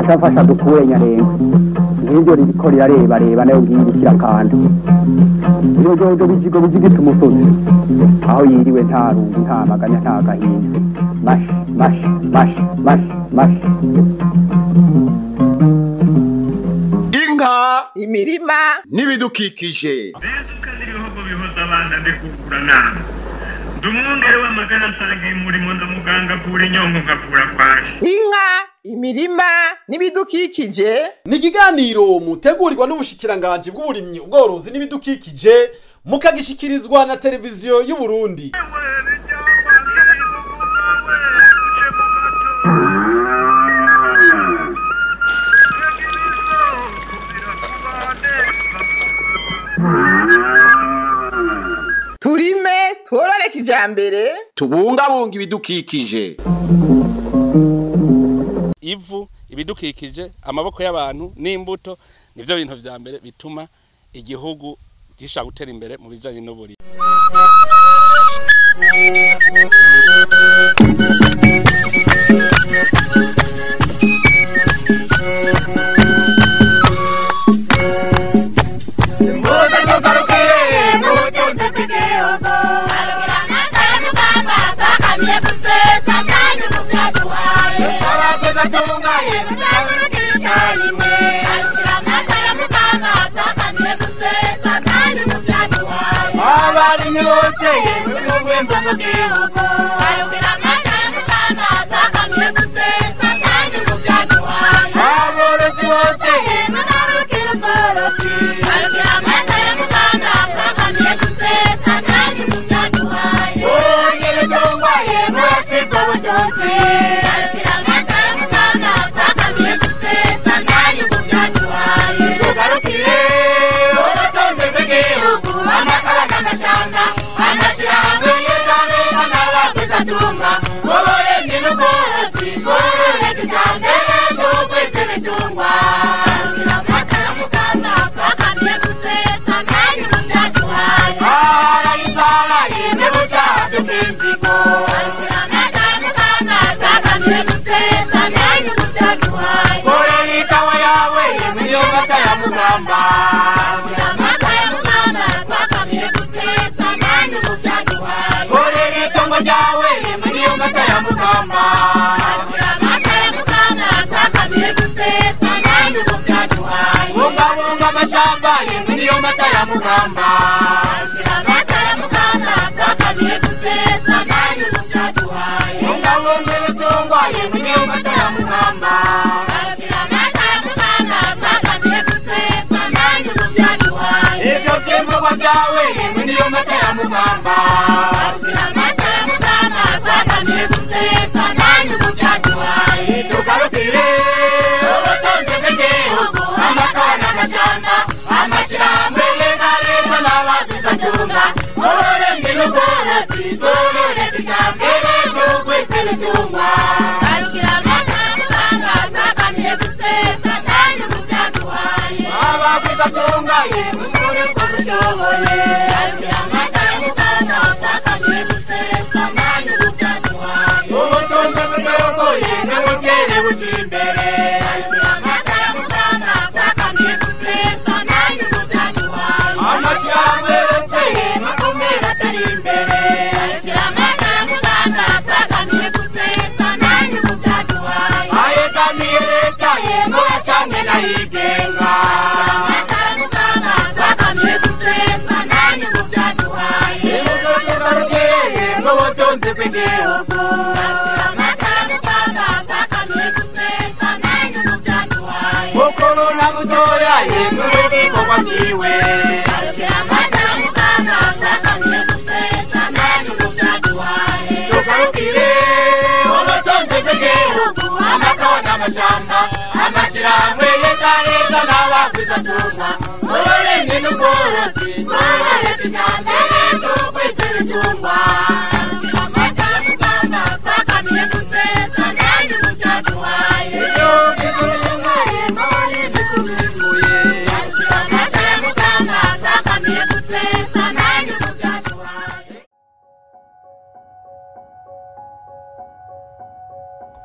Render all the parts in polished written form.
ashafasha dukure Nyarenga nk'ibyo ririko reba nayo ngiye ikirakanda iyo jojo bijigita umusozi aho yiriwe nta rungu nta maganya nta gahinda mash inka imirima n'ibidukikije bizuka n'ibihugu bihoza abana mbikukura nama ndumwungere w'amagana nsangiye umurimo ndamuganga kura inyongo ngakura kwaje inka imirima n'ibidukikije ni ikiganiro mutegurirwa n'ubushikiranganji bw'uburimyi ubworozi n'ibidukikije mukagishikirizwa na televiziyo y'u Burundi. turime tworore kijambere tubungabunga ibidukikije. Ivu, ibidukikije, amaboko y'abantu n'imbuto nivyo bintu vya mbere bituma igihugu gishobora gutera imbere mu bijanye n'uburimyi.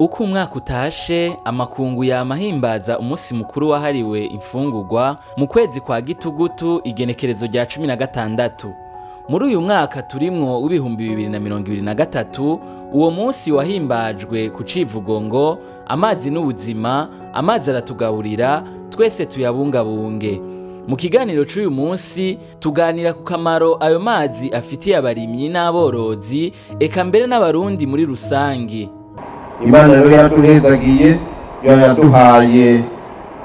Uko umwaka utashe amakungu yamahimbaza umunsi mukuru wahariwe imfungurwa mu kwezi kwa Gitugutu igenekerezo rya 16. Muri uyu mwaka turimwo w'ibihumbi 2023 uwo munsi wahimbajwe ku civugo ngo amazi n'ubuzima, amazi aratugaburira, twese tuyabungabunge. Mu kiganiro c'uyu munsi tuganira ku kamaro ayo mazi afitiye abarimyi n'aborozi eka mbere n'abarundi muri rusangi. Imana rero yaduhezagiye yaduhaye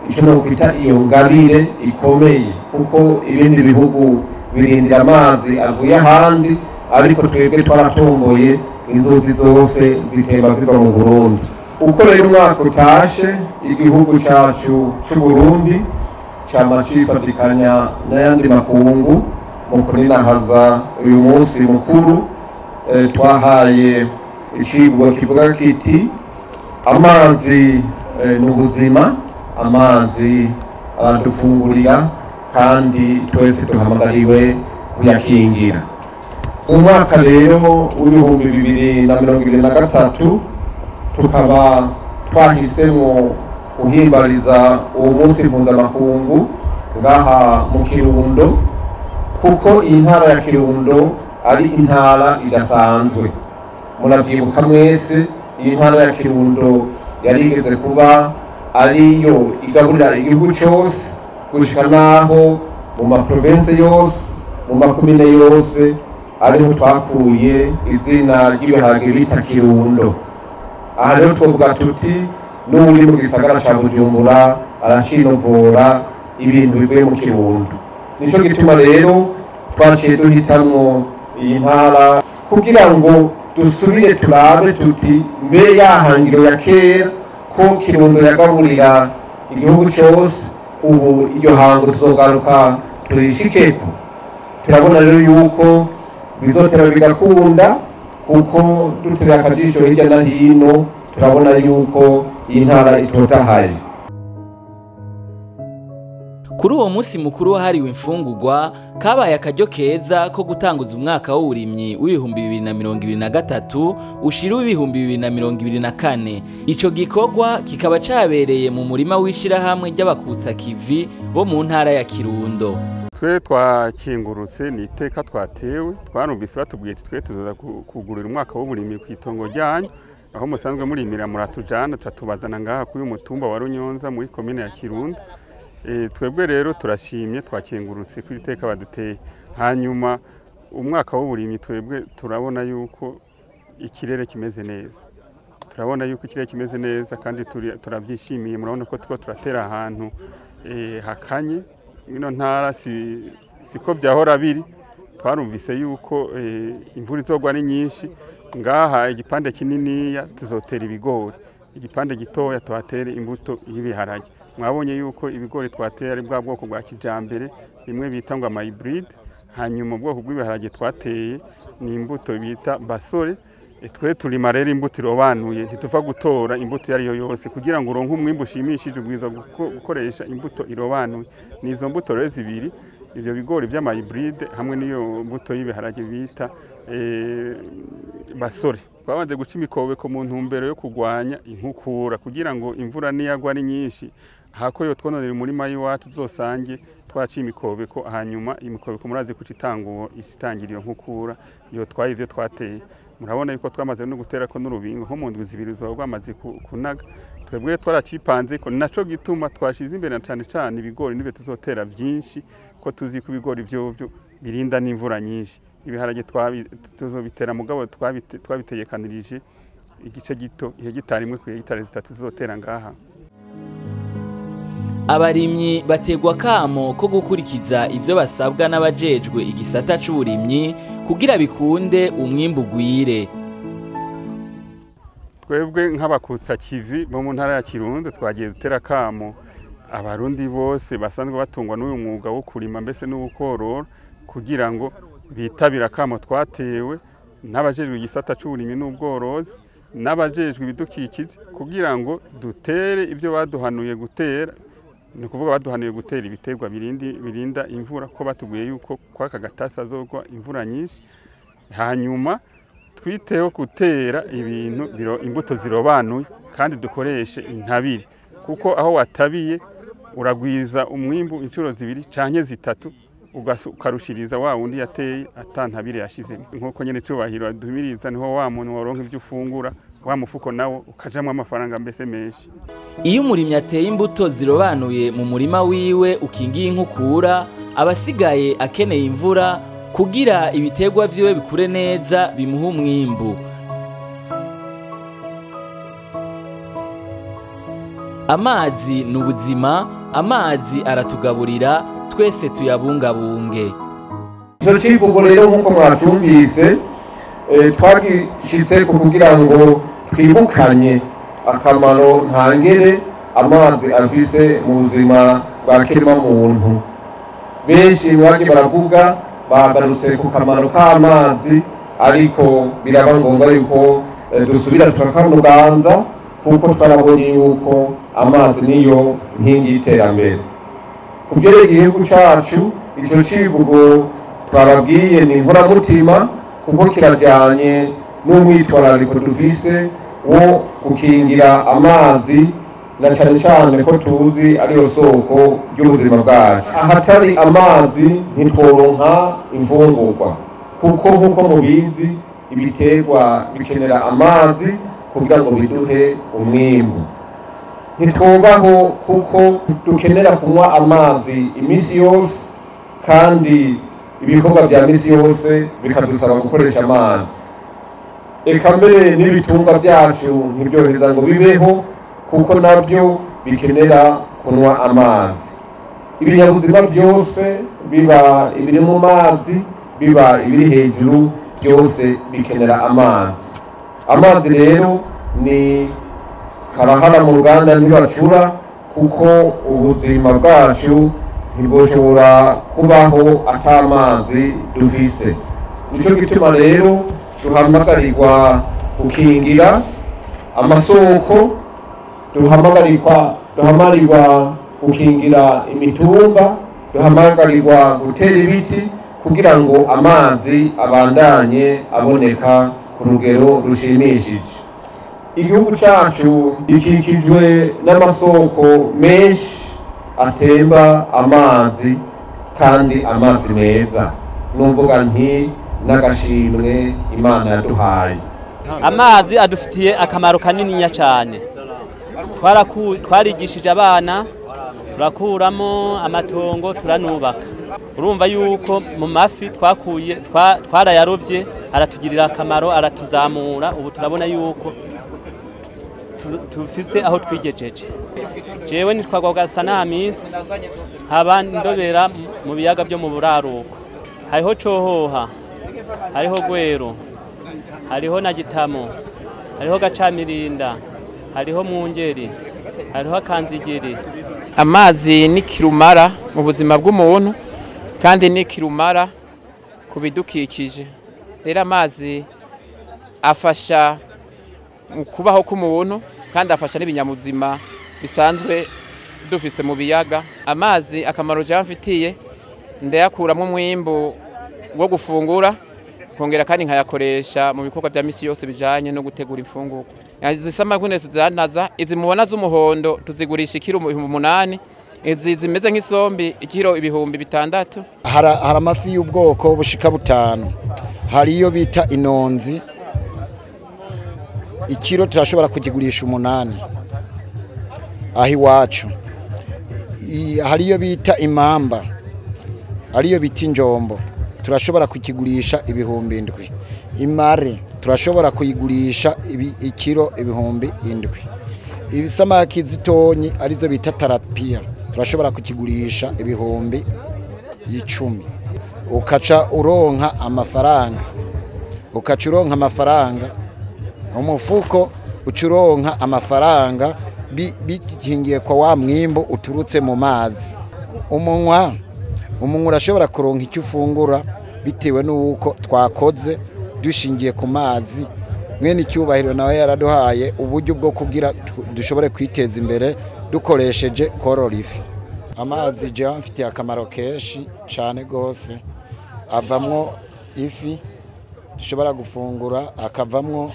ico no kwita iyo ngabire ikomeye kuko ibindi bihugu birindira amazi avuye ahandi ariko twebwe twaratomboye inzuzi zose zitemba ziva mu Burundi. Uko rero umwaka utashe igihugu cacu c'u Burundi cama cifatikanya n'ayandi makungu mu kuninahaza uyu munsi mukuru twahaye icibwa kivuga kiti amazi n'ubuzima, amazi aradufungurira kandi twese duhamagariwe kuyakingira. Umwaka rero w'ibihumbi 2023 tukaba twahisemo guhimbariza uwo munsi mpuzamakungu ngaha mu Kirundo kuko iyi ntara ya Kirundo ari intara idasanzwe. Muravyibuka mwese iyi ntara ya Kirundo yarigeze kuba ariyo igaburira igihugu cyose gushika naho mu maprovince yose mu makomine yose ariho twakuye izina ry'ibiharage bita Kirundo. Aha rero twovuga tuti n'uri mu gisagara ca Bujumbura arashinovora ibintu bivuye mu Kirundo. Nico gituma rero twaciye duhitamwo iyi ntara kugira ngo dusubire turabe tuti mbe yahangiro ya kera ko Kirundo yagaburira igihugu cyose ubu iryo hango tuzogaruka turishikeko. Turabona rero yuko bizotera bigakunda kuko dutera akajisho hirya na hino turabona yuko iyi ntara itotahaye. Kuri uwo munsi mukuru wahariwe imfungurwa kabaye akaryo keza ko gutanguza umwaka w'uburimyi w'ibihumbi 2023 ushira w'ibihumbi 2024. Ico gikorwa kikaba cabereye mu murima w'ishirahamwe ry'abakutsa kivi bo mu ntara ya Kirundo. Twe twakingurutse ni iteka twatewe, twarumvise batubwiye twe tuzoza kugurira umwaka w'uburimyi ku itongo ryanyu aho musanzwe murimira muratujana tatubazana ngaha kuri umutumba wa Runyonza muri komine ya Kirundo. Twebwe rero turashimye twakingurutse kuri iteka baduteye. Hanyuma umwaka w'uburimyi twebwe turabona yuko ikirere kimeze neza. Turabona yuko ikirere kimeze neza kandi turavyishimiye. Murabona ko two turatera ahantu hakanye. Ino ntara siko byahora biri. Twarumvise yuko imvura izogwa ni nyinshi. Ngaha igipande kininiya tuzotera ibigori. Igipande gitoya tuhatere imbuto y'ibiharage. Mwabonye yuko ibigori twateye ari bwa bwoko bwa kijambere bimwe bita ngo ama hybrid. Hanyuma ubwoko bw'ibiharage twateye ni imbuto bita basore. Twe turima rero imbuto irobanuye ntituva gutora imbuto yari yo yose kugira ngo uronke umwimbo ushimishije ubwiza gukoresha imbuto irobanuye. Nizo mbuto rero zibiri ivyo bigori vy'ama hybrid hamwe niyo mbuto y'ibiharage bita basore. Twabanze guca imikobeko mu ntumbero yo kugwanya inkukura kugira ngo imvura niyagwa ari nyinshi hako yo twononera umurima y'iwacu zosange twaciye imikobeko. Hanyuma imikobeko murazi kuca itangira iyo nkukura iyo twaye ivyo twateye. Murabona yuko twamaze no gutera ko n'urubingo nko mu ndwi zibiri rwamaze kunaga. Twebwe twaracipanze ko naco gituma twashize imbere cyane cyane ibigori nibe tuzotera byinshi ko tuzi ko ibigori byo birinda n'imvura nyinshi. Ibiharage tuzobitera mugabo twabitegekanirije igice gito ihegitari imwe ku hegitari 3 tuzotera ngaha. Abarimyi bategwa kamo ko gukurikiza ivyo basabwa n'abajejwe igisata c'uburimyi kugira bikunde umwimbu gwire. Twebwe nk'abakutsa kivi bo mu ntara ya Kirundo twagiye dutera kamo abarundi bose basanzwe batungwa n'uyu mwuga wo kurima mbese n'ubukorora kugira ngo bitabira kamo twatewe n'abajejwe igisata c'uburimyi n'ubworozi n'abajejwe ibidukikije kugira ngo dutere ivyo baduhanuye gutera. Ni kuvuga baduhanuye gutera ibiterwa birinda imvura ko batubwiye yuko kwaka gatasa azogwa imvura nyinshi. Hanyuma twiteho gutera ibintu imbuto zirobanuye kandi dukoreshe intabire kuko aho watabiye uragwiza umwimbu inshuro 2 canke 3 ukarushiriza wa wundi yateye atantabire yashizemo nkuko nyene cubahiro adumiriza niho wa muntu waronka ivyo ufungura wa mufuko nawo ukajamwe amafaranga mbese menshi. Iyo umurimyi ateye imbuto zirobanuye mu murima wiwe ukingiye inkukura abasigaye akeneye imvura kugira ibitegwa vyiwe bikure neza bimuha umwimbu. Amazi n'ubuzima, amazi aratugaburira twese tuyabungabunge. Ico civugo rero nkuko mwacumvise twagishitse kugira ngo twibukanye akamaro ntangere amazi afise mu buzima bwa kirema muntu. Benshi bagi baravuga bagarutse ku kamaro k'amazi ariko biraba ngombwa yuko dusubira tukakamuganza kuko twarabonye yuko amazi niyo nkingi y'iterambere. Kugereye igihugu cacu ico civugo twababwiye ni inkoramutima kuko kirajyanye n'umwitwarariko dufise wo gukingira amazi na cyane cyane ko tuzi ariyo soko ry'ubuzima bwacu. Ahatari amazi ntitworonka imfungurwa kuko nkuko mubizi ibiterwa bikenera amazi kugira ngo biduhe umwimbu. Ntitwobaho kuko dukenera kunywa amazi imisi yose kandi ibikorwa bya misi yose bikadusaba gukoresha amazi. Eka mbere n'ibitungwa byacu ntibyoheza ngo bibeho kuko nabyo bikenera kunywa amazi. Ibinyabuzima byose biba ibiri mu mazi biba ibiri hejuru byose bikenera amazi. Amazi rero ni karahara mu ruganda ntibacura kuko ubuzima bwacu ntibushobora kubaho atamazi dufise. Nico gituma rero duhamagarirwa gukingira amasoko, duhamagarirwa gukingira imitumba, duhamagarirwa gutera ibiti kugira ngo amazi abandanye aboneka ku rugero rushimishije. Igihugu cacu gikikijwe n'amasoko menshi atemba amazi kandi amazi meza. Numvuga nti n'agashimwe Imana yaduhaye. Amazi adufitiye akamaro kanini cyane. Twarigishije abana turakuramo amatongo turanubaka. Urumva yuko mu mafi twarayarobye aratugirira akamaro aratuzamura. Ubu turabona yuko tufise aho twigejeje. Jewe nitwagwa Gasanamisi nkaba ndobera mu biyaga byo mu buraruko. Hariho Cohoha, hariho Gwero, hariho na Gitamo, hariho Gacamirinda, hariho Mwungeri, hariho Kanzigiri. Amazi ni kirumara mu buzima bw'umuntu kandi ni kirumara ku bidukikije. Rero amazi afasha mu kubaho k'umuntu kandi afasha n'ibinyamuzima bisanzwe dufise mu biyaga. Amazi akamaro cyafitiye ndayakuramo umwimbu wo gufungura kongera kandi nkayakoresha mu bikorwa bya misi yose bijanye no gutegura imfungurwa. Zisamagune tuzanaza izi mubona z'umuhondo tuzigurisha ikiro 800, izi zimeze nk'isombi ikiro 600. Hari amafi y'ubwoko bushika 5. Hari iyo bita inonzi ikiro turashobora kugigurisha 8 ahi wacu. Hari iyo bita imamba, ariyo bita injombo turashobora kukigurisha 7,000. Imare turashobora kuyigurisha ikiro 7,000. Ibisamaki zitonyi arizo bita tarapia turashobora kukigurisha 10,000. Ukaca uronka amafaranga umufuko ucuronka amafaranga bikingiye kwa wa mwimbo uturutse mu mazi. Umunwa urashobora kuronka icyo ufungura bitewe n'uko twakoze dushingiye ku mazi. Mwene icyubahiro nawe yaraduhaye uburyo bwo kugira dushobore kwiteza imbere dukoresheje korora ifi. Amazi je amfitiye akamaro kenshi cyane gose, avamwo ifi dushobora gufungura akavamwo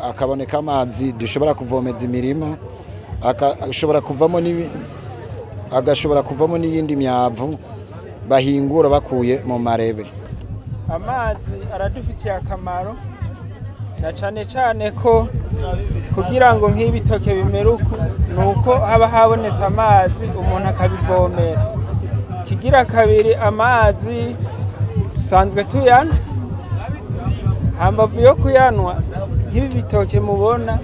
akaboneka amazi dushobora kuvomeza imirima agashobora kuvamo n'iyindi myavu bahingura bakuye mu marebe. Amazi aradufitiye akamaro na cyane cyane ko kugira ngo nk'ibitoke bimeruka nuko haba habonetse amazi umuntu akabivomera. Kigira kabiri amazi dusanzwe tuyana hambavu yo kuyanwa nk'ibi bitoke mubona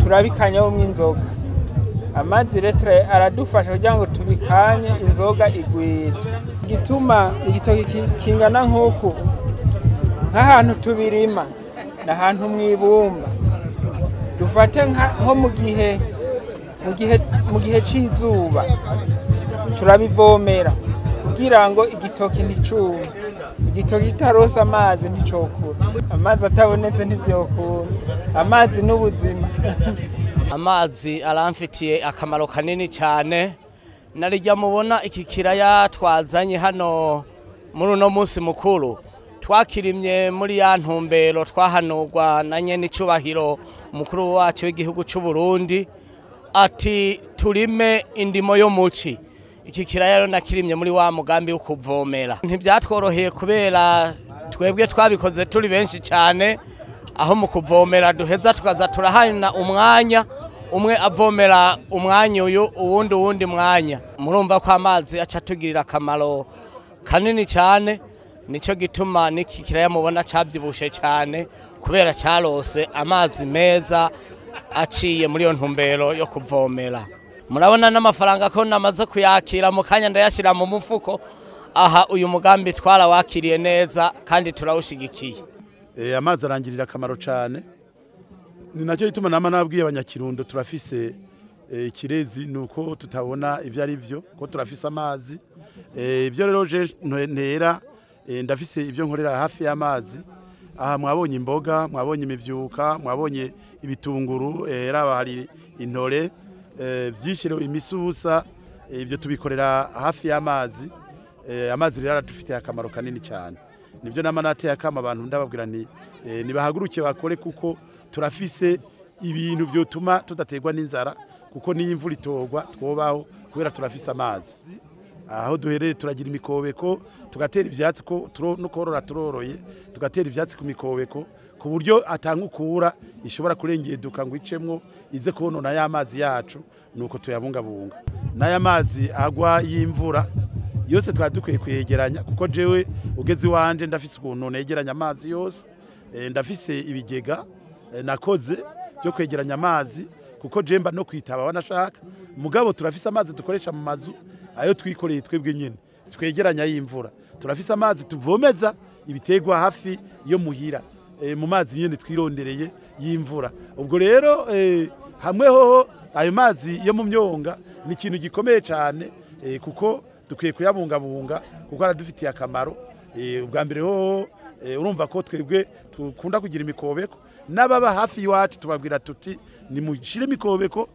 turabikanyaho mw'inzoga. Amazi rero aradufasha kugira ngo tubikanye inzoga igwira. Gituma igitoki kingana nk'uku nk'ahantu tubirima n'ahantu mwibumba dufate nko mu gihe c'izuba turabivomera kugira ngo igitoki nticume. Igitoki kitaronse amazi nticokura. Amazi atabonetse ntivyokura. Amazi n'ubuzima. Amazi aramfitiye akamaro kanini cyane. Narijya mubona iki kiraya twazanye hano muri uno munsi mukuru twakirimye muri ya ntumbero twahanurwa na nyene icubahiro umukuru wacu w'igihugu cy'u Burundi ati turime indimo yo muci. Iki kiraya rero nakirimye muri wa mugambi wo kuvomera. Ntibyatworoheye kubera twebwe twabikoze turi benshi cyane, aho mu kuvomera duheza tukaza turahana umwanya umwe avomera umwanya uyu uwundi mwanya. Murumva ko amazi aca tugirira akamaro kanini cyane, nico gituma niki kiraya mubona cavyibushe cyane kubera cyarose amazi meza aciye muri yo ntumbero yo kuvomera. Murabona n'amafaranga ko namaze kuyakira mu kanya ndayashira mu mufuko. Aha uyu mugambi twarawakiriye neza kandi turawushigikiye. Amazi arangirira akamaro cyane, ni nacyo gituma nama nabwiye abanyakirundo turafise ikirezi nuko tutabona ivyo ari byo ko turafise amazi. Ibyo rero je ntera ndafise ibyo nkorera hafi y'amazi. Aha mwabonye imboga, mwabonye imivyuka, mwabonye ibitunguru, raba hari intore, byishiro imisusa, ibyo tubikorera hafi y'amazi. Amazi rero aradufitiye akamaro kanini cyane. Nibyo nama nateye akama abantu ndababwira nibahaguruke bakore kuko turafise ibintu byotuma tudategwa n'inzara kuko ni imvura itogwa twobaho kubera turafise amazi. Aho duherere turagira imikobeko tugatera ivyatsi ko no korora turoroye tugatera ivyatsi ku mikobeko ku buryo atankukura ishobora kurengeduka ngo icemwo ize konona y'amazi yacu nuko tuyabungabunga. N'aya mazi agwa y'imvura yose twadukwiye kuyegeranya kuko jewe ugeze wanje ndafise ukuntu negeranya amazi yose. Ndafise ibigega nakoze byo kwegeranya amazi kuko jemba no kwitaba wanashaka mugabo turafise amazi dukoresha mu mazu ayo twikoreye twebwe nyene twegeranya y'imvura. Turafise amazi tuvomeza ibitegwa hafi yo muhira mu mazi nyene twirondereye y'imvura. Ubwo rero hamwe ho ayo mazi yo mu myonga ni ikintu gikomeye cyane kuko dukwiye kuyabungabunga kuko aradufitiye akamaro. Ubwa mbere ho urumva ko twebwe tukunda kugira imikobeko n'ababa hafi iwacu tubabwira tuti ni mushire imikobeko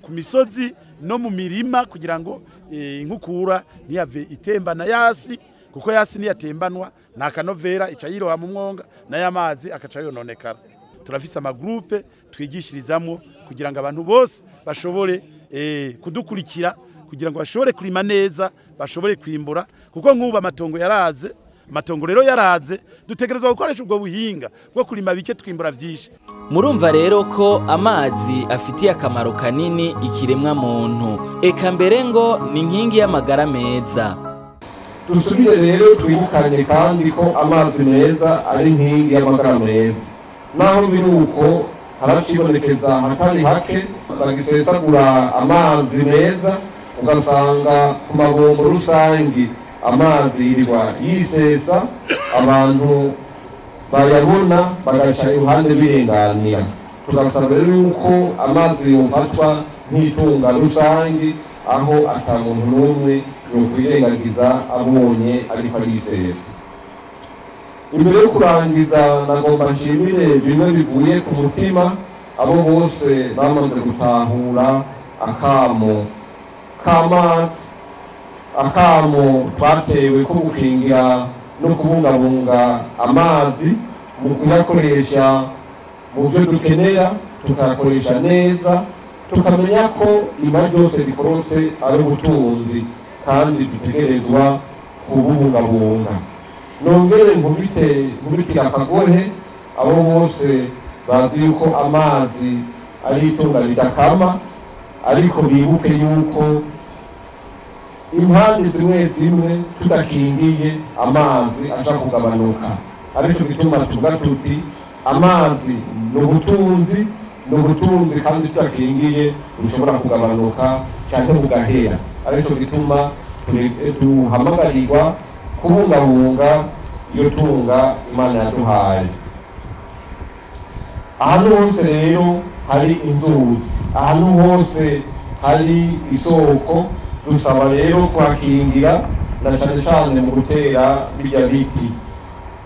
ku misozi no mu mirima kugira ngo inkukura ntiyave itembana yasi kuko yasi niyatembanwa nta kanovera ica yiroha mu mwonga n'ayamazi akaca yononekara. Turafise amagroupe twigishirizamo kugira ngo abantu bose bashobore kudukurikira kugira ngo bashobore kurima neza bashobore kwimbura kuko nk'ubu amatongo yaraze. Amatongo rero yaraze dutegerezwa gukoresha ubwo buhinga bwo kurima bike twimbura vyinshi. Murumva rero ko amazi afitiye akamaro kanini ikiremwa muntu, eka mbere ngo ni inkingi y'amagara meza. Dusubire rero twibukanye kandi ko amazi meza ari inkingi y'amagara meza. Naho biruko haracibonekeza hatari hake bagisesagura amazi meza ugasanga ku mabombo rusangi amazi yirirwa yisesa abantu bayabona bagaca iruhande birenganira. Tugasaba rero yuko amazi yofatwa nk'itunga rusangi aho atamuntu n'umwe yokwirengagiza abonye ariko arisesa. Imbere yo kurangiza nagomba nshimire bimwe bivuye ku mutima abo bose bamaze gutahura akamo k'amazi, akamo twatewe ko gukingira no kubungabunga amazi mu kuyakoresha mu byo dukenera tukayakoresha neza tukamenya ko iba ryose rikorotse ari ubutunzi kandi dutegerezwa kubungabunga. Nongere nkubitira akagohe abo bose bazi yuko amazi ari itunga ridakama, ariko bibuke yuko impande zimwe tudakingiye amazi aja kugabanuka. Arico gituma tuvuga tuti amazi ni ubutunzi kandi tudakingiye bushobora kugabanuka cyangwa bugahera. Arico gituma duhamagarirwa kubungabunga iyo tunga Imana yaduhaye. Ahantu hose rero hari inzuzi, ahantu hose hari isoko, dusaba rero kwakingira na cyane mu gutera birya biti,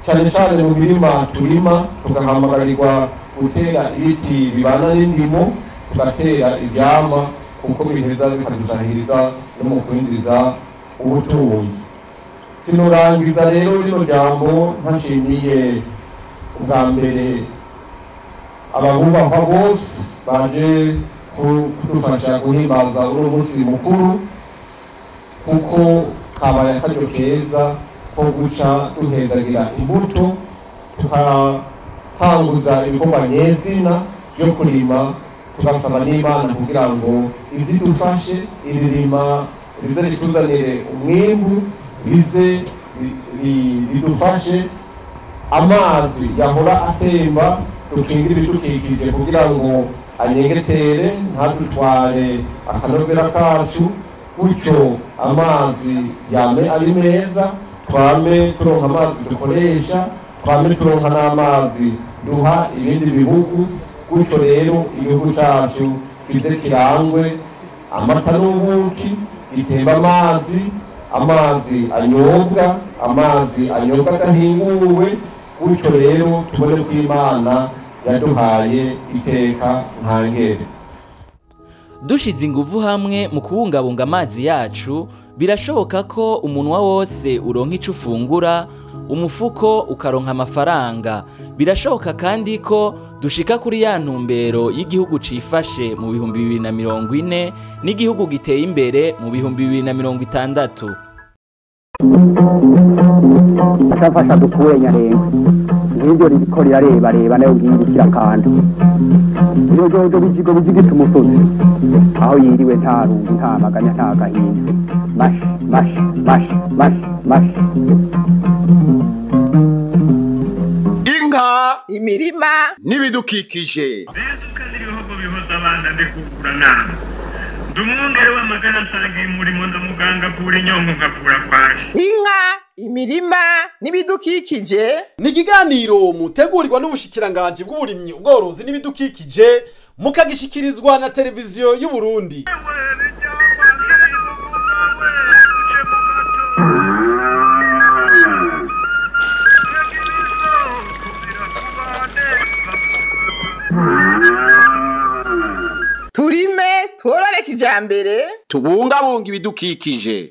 cyane mu mirima turima tugahamagarirwa gutera ibiti bibana n'indimo, tugatera ibyama kuko biheza bikadusahiriza no mu kwinjiza ubutunzi. Sinurangiza rero rino jambo ntashimiye ubwa mbere ababumva bose baje kudufasha guhimbaza uno munsi mukuru, kuko kabaye akaryo keza ko guca duhezagira imbuto tukatanguza ibikorwa nyezina byo kurima, tugasaba n'Imana kugira ngo izidufashe ibirima bize bituzanire umwimbu, bize bidufashe amazi yahora atemba tukingira ibidukikije kugira ngo anyengetere ntadutware akanovera kacu, gutyo amazi yame ari meza, twame turonka amazi dukoresha, twame turonka n'amazi duha ibindi bihugu, gutyo rero igihugu cyacu kize kirangwe amata n'ubuki, gitemba amazi anyobwa adahinguwe, gutyo rero tubone ko Imana yaduhaye iteka ntangere. Dushize inguvu hamwe mu kubungabunga amazi yacu, birashoboka ko umunwa wose uronka ico ufungura, umufuko ukaronka amafaranga. Birashoboka kandi ko dushika kuri ya ntumbero y'igihugu cifashe mu 2040 n'igihugu giteye imbere mu 2060. Ashafasha duture Nyarenga nk'ibyo ririko rirareba nayo ngirikira kandi iyo jojo bijigo bizigita umusozi aho yiriwe nta rungu nta maganya nta gahinda mash inka imirima n'ibidukikije ibihugu bihoza abana ndikukura nama ndumwongere w'amagana nsangiye umurimo ndamuganga kura inyongo ngakura kwaje. Inka imirima n'ibidukikije ni ikiganiro mutegurirwa n'ubushikiranganji bw'uburimyi ubworozi n'ibidukikije mukagishikirizwa na televiziyo y'u Burundi. Turime tworore kijambere tubungabunga ibidukikije.